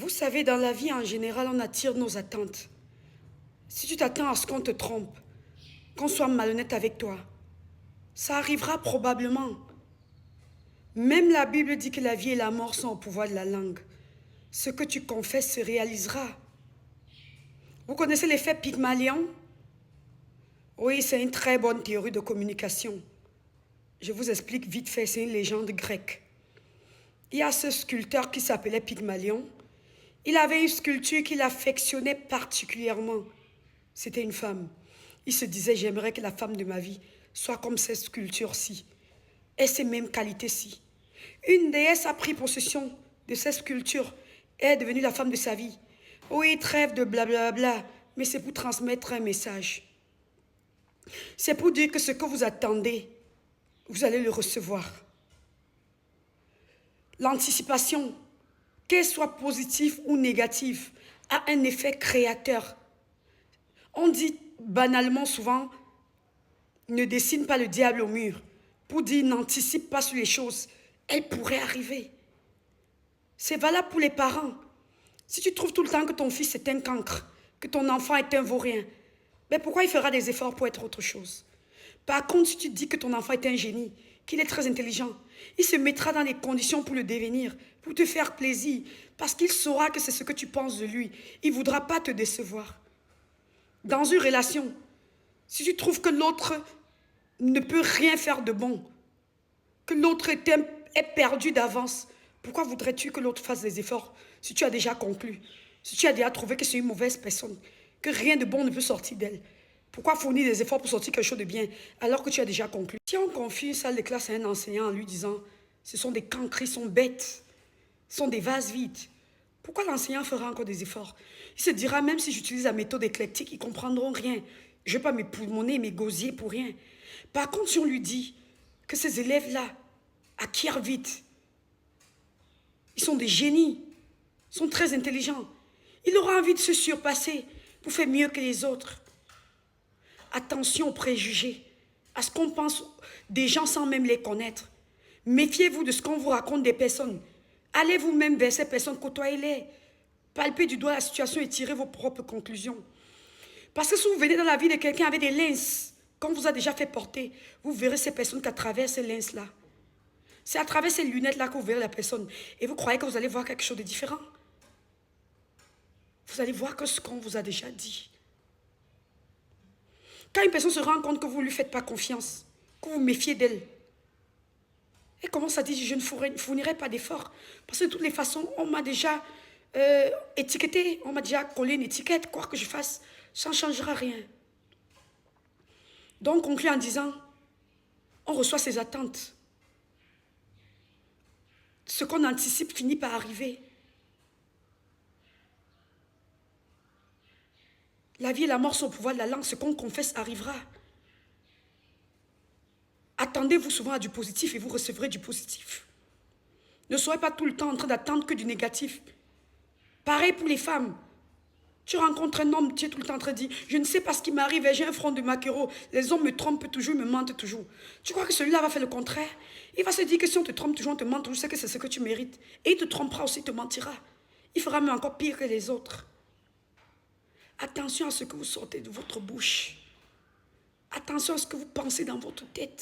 Vous savez, dans la vie en général, on attire nos attentes. Si tu t'attends à ce qu'on te trompe, qu'on soit malhonnête avec toi, ça arrivera probablement. Même la Bible dit que la vie et la mort sont au pouvoir de la langue. Ce que tu confesses se réalisera. Vous connaissez l'effet Pygmalion? Oui, c'est une très bonne théorie de communication. Je vous explique vite fait, c'est une légende grecque. Il y a ce sculpteur qui s'appelait Pygmalion. Il avait une sculpture qu'il affectionnait particulièrement. C'était une femme. Il se disait, j'aimerais que la femme de ma vie soit comme cette sculpture-ci, ait ces mêmes qualités-ci. Une déesse a pris possession de cette sculpture et est devenue la femme de sa vie. Oui, trêve de blablabla, mais c'est pour transmettre un message. C'est pour dire que ce que vous attendez, vous allez le recevoir. L'anticipation, qu'elle soit positive ou négative, a un effet créateur. On dit banalement souvent, ne dessine pas le diable au mur, pour dire n'anticipe pas sur les choses, elles pourraient arriver. C'est valable pour les parents. Si tu trouves tout le temps que ton fils est un cancre, que ton enfant est un vaurien, ben pourquoi il fera des efforts pour être autre chose? Par contre, si tu dis que ton enfant est un génie, qu'il est très intelligent, il se mettra dans les conditions pour le devenir, pour te faire plaisir, parce qu'il saura que c'est ce que tu penses de lui. Il ne voudra pas te décevoir. Dans une relation, si tu trouves que l'autre ne peut rien faire de bon, que l'autre est perdu d'avance, pourquoi voudrais-tu que l'autre fasse des efforts si tu as déjà conclu, si tu as déjà trouvé que c'est une mauvaise personne, que rien de bon ne peut sortir d'elle? Pourquoi fournir des efforts pour sortir quelque chose de bien alors que tu as déjà conclu? Si on confie une salle de classe à un enseignant en lui disant « ce sont des cancres, ils sont bêtes, ce sont des vases vides », pourquoi l'enseignant fera encore des efforts? Il se dira, même si j'utilise la méthode éclectique, ils ne comprendront rien. Je ne vais pas m'époumoner, m'égosier pour rien. Par contre, si on lui dit que ces élèves-là acquièrent vite, ils sont des génies, ils sont très intelligents, il aura envie de se surpasser pour faire mieux que les autres. Attention aux préjugés, à ce qu'on pense des gens sans même les connaître. Méfiez-vous de ce qu'on vous raconte des personnes. Allez vous-même vers ces personnes, côtoyez-les. Palpez du doigt la situation et tirez vos propres conclusions. Parce que si vous venez dans la vie de quelqu'un avec des linces, qu'on vous a déjà fait porter, vous verrez ces personnes qu'à travers ces linces-là. C'est à travers ces lunettes-là que vous verrez la personne. Et vous croyez que vous allez voir quelque chose de différent. Vous allez voir que ce qu'on vous a déjà dit. Quand une personne se rend compte que vous ne lui faites pas confiance, que vous méfiez d'elle, et commence à dire, je ne fournirai pas d'efforts. Parce que de toutes les façons, on m'a déjà étiqueté, on m'a déjà collé une étiquette, quoi que je fasse, ça ne changera rien. Donc, on conclut en disant, on reçoit ses attentes. Ce qu'on anticipe finit par arriver. La vie et la mort sont au pouvoir de la langue, ce qu'on confesse arrivera. Attendez-vous souvent à du positif et vous recevrez du positif. Ne soyez pas tout le temps en train d'attendre que du négatif. Pareil pour les femmes. Tu rencontres un homme, tu es tout le temps en train de dire, je ne sais pas ce qui m'arrive, j'ai un front de maquereau, les hommes me trompent toujours, me mentent toujours. Tu crois que celui-là va faire le contraire? Il va se dire que si on te trompe toujours, on te ment toujours, c'est que c'est ce que tu mérites. Et il te trompera aussi, il te mentira. Il fera même encore pire que les autres. Attention à ce que vous sortez de votre bouche. Attention à ce que vous pensez dans votre tête.